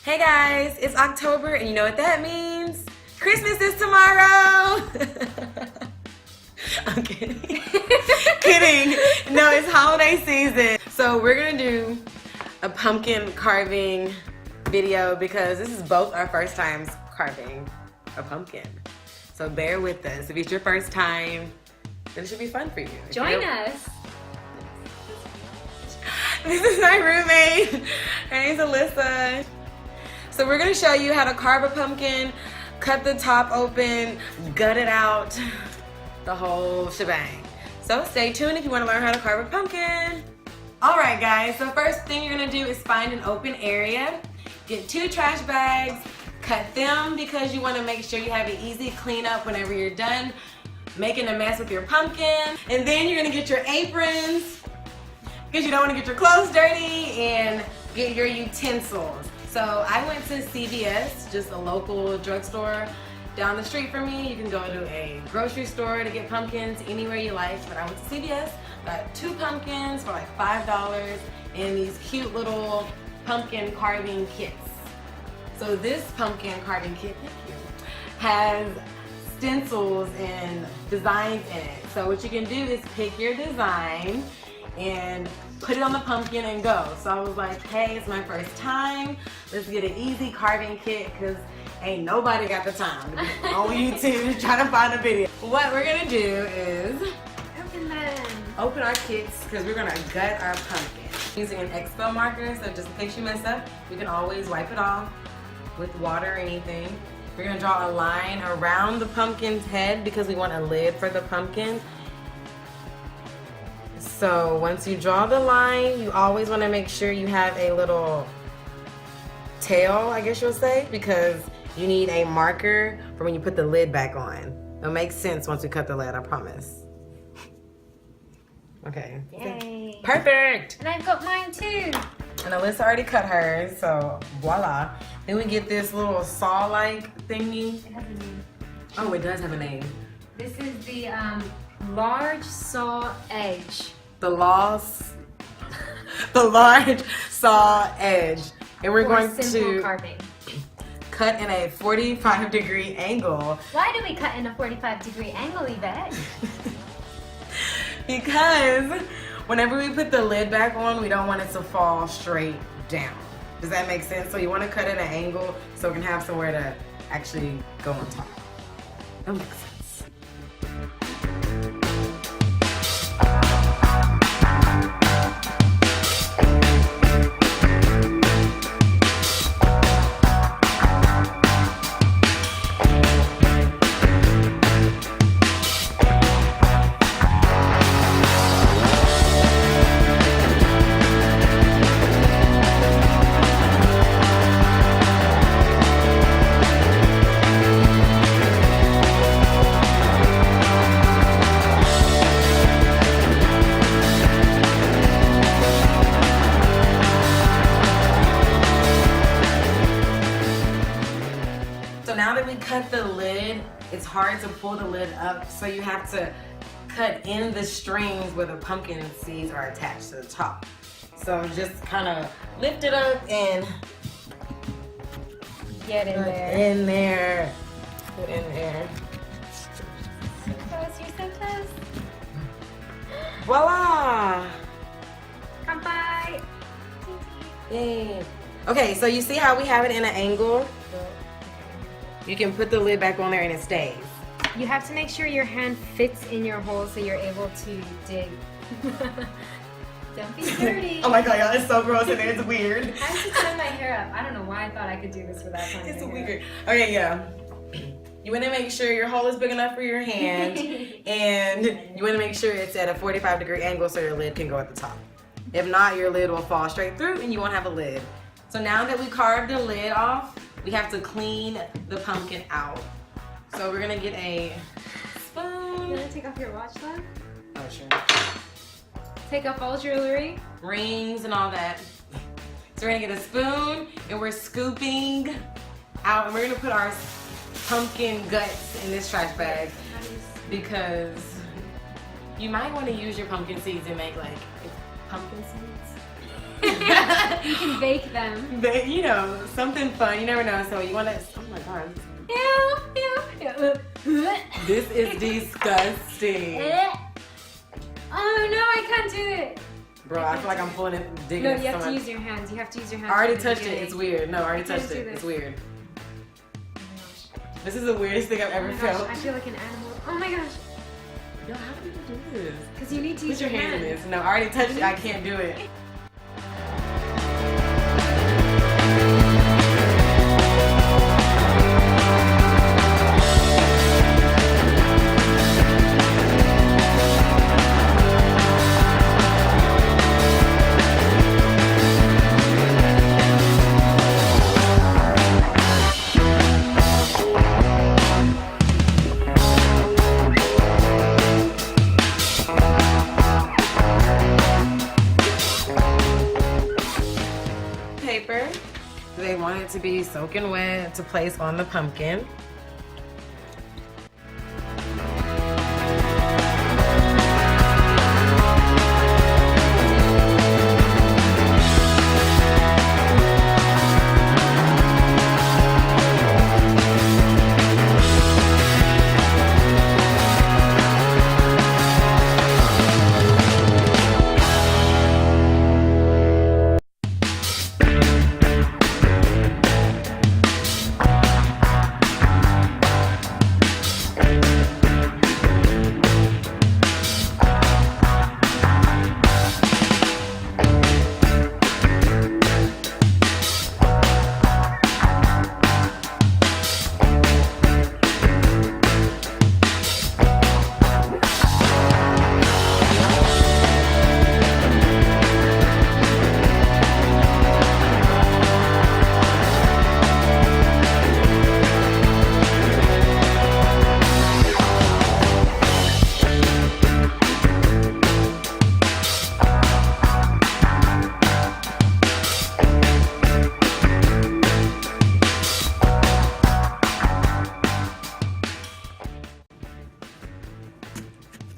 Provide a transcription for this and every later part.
Hey guys, it's October and you know what that means? Christmas is tomorrow! I'm kidding. Kidding. No, it's holiday season. So we're gonna do a pumpkin carving video because this is both our first times carving a pumpkin. So bear with us. If it's your first time, then it should be fun for you. Join us. This is my roommate. Her name's Alyssa. So we're gonna show you how to carve a pumpkin, cut the top open, gut it out, the whole shebang. So stay tuned if you wanna learn how to carve a pumpkin. All right guys, so first thing you're gonna do is find an open area, get 2 trash bags, cut them because you wanna make sure you have an easy cleanup whenever you're done making a mess with your pumpkin. And then you're gonna get your aprons because you don't wanna get your clothes dirty, and get your utensils. So I went to CVS, just a local drugstore down the street from me. You can go to a grocery store to get pumpkins anywhere you like, but I went to CVS, got 2 pumpkins for like $5 in these cute little pumpkin carving kits. So this pumpkin carving kit, thank you, has stencils and designs in it. So what you can do is pick your design and put it on the pumpkin and go. So I was like, hey, it's my first time. Let's get an easy carving kit because ain't nobody got the time to be on YouTube trying to find a video. What we're gonna do is open our kits because we're gonna gut our pumpkin. Using an Expo marker, so just in case you mess up, you can always wipe it off with water or anything. We're gonna draw a line around the pumpkin's head because we want a lid for the pumpkin. So once you draw the line, you always want to make sure you have a little tail, I guess you'll say, because you need a marker for when you put the lid back on. It'll make sense once we cut the lid, I promise. Okay. Yay. Perfect! And I've got mine too. And Alyssa already cut hers, so voila. Then we get this little saw-like thingy. It has a name. Oh, it does have a name. This is the large saw edge. The large saw edge. And we're going to carving. cut in a 45-degree angle. Why do we cut in a 45-degree angle, Yvette? Because whenever we put the lid back on, we don't want it to fall straight down. Does that make sense? So you want to cut at an angle so it can have somewhere to actually go on top. That makes sense. Now that we cut the lid, it's hard to pull the lid up, so you have to cut in the strings where the pumpkin seeds are attached to the top. So just kind of lift it up and Get in there. in there. Put in there. So close, you're so close. Voila! Come by. Yay. Okay, so you see how we have it in an angle? You can put the lid back on there and it stays. You have to make sure your hand fits in your hole so you're able to dig. Don't be dirty. Oh my god, y'all, it's so gross in there, it's weird. I have to turn my hair up. I don't know why I thought I could do this without turning It's my hair weird. Okay, yeah. You want to make sure your hole is big enough for your hand, and you want to make sure it's at a 45-degree angle so your lid can go at the top. If not, your lid will fall straight through and you won't have a lid. So now that we carved the lid off, we have to clean the pumpkin out. So we're gonna get a spoon. You want to take off your watch then? Oh, sure. Take off all jewelry. Rings and all that. So we're gonna get a spoon and we're scooping out, and we're gonna put our pumpkin guts in this trash bag because you might want to use your pumpkin seeds and make like pumpkin seeds. You can bake them. But, you know, something fun. You never know. So you want to. Oh my god. This is disgusting. Oh no, I can't do it. Bro, I feel like I'm pulling it, digging No, it you have so to much. use your hands. You have to use your hands. I already from the touched it. beginning. It's weird. No, I already can't touched do it. this. It's weird. Oh my gosh. This is the weirdest thing I've Oh ever my gosh, felt. I feel like an animal. Oh my gosh. Yo, how do you do this? Because you need to Put use your hand in this. No, I already touched it. I can't do it. Paper. They want it to be soaking wet to place on the pumpkin.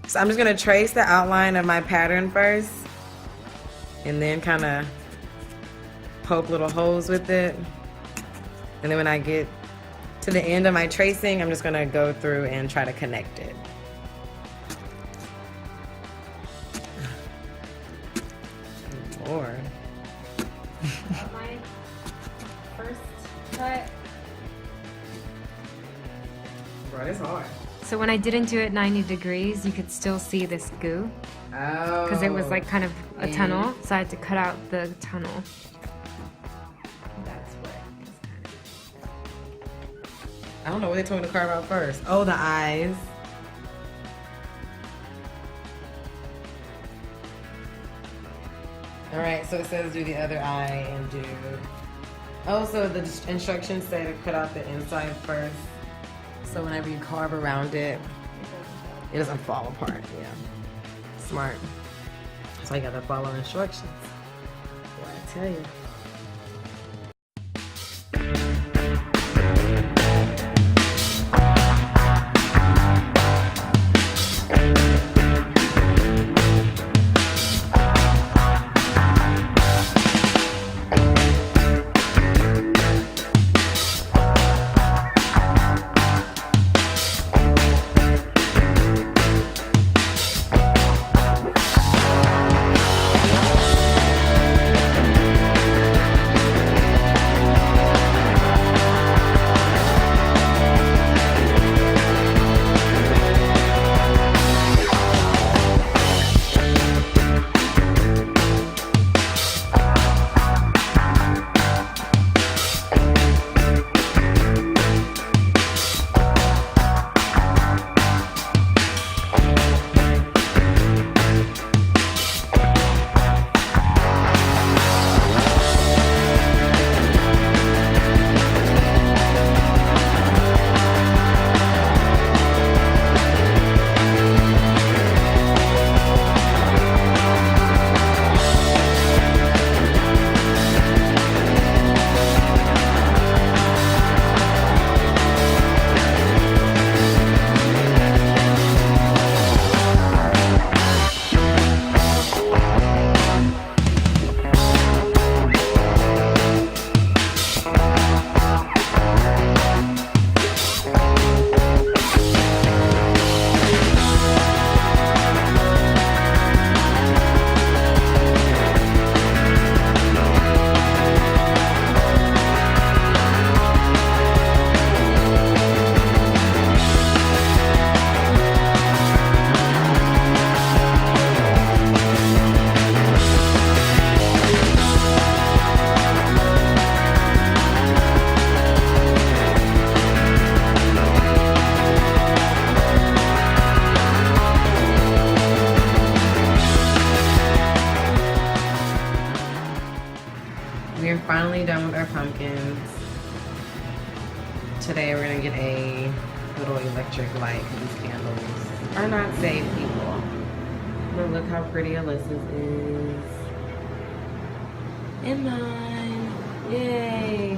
So I'm just gonna trace the outline of my pattern first and then kind of poke little holes with it. And then when I get to the end of my tracing, I'm just gonna go through and try to connect it. Lord. My first cut. Bro, it's hard. So when I didn't do it 90 degrees, you could still see this goo. Oh. Because it was like kind of a tunnel, so I had to cut out the tunnel. That's what is kind of... I don't know what they told me to carve out first. Oh, the eyes. All right, so it says do the other eye and do. Oh, so the instructions say to cut out the inside first. So whenever you carve around it, it doesn't fall apart. Yeah, smart. So you gotta follow instructions. What I tell you. pumpkins. Today we're gonna get a little electric light because these candles are not safe, people. But look how pretty Alyssa's is. And mine. Yay.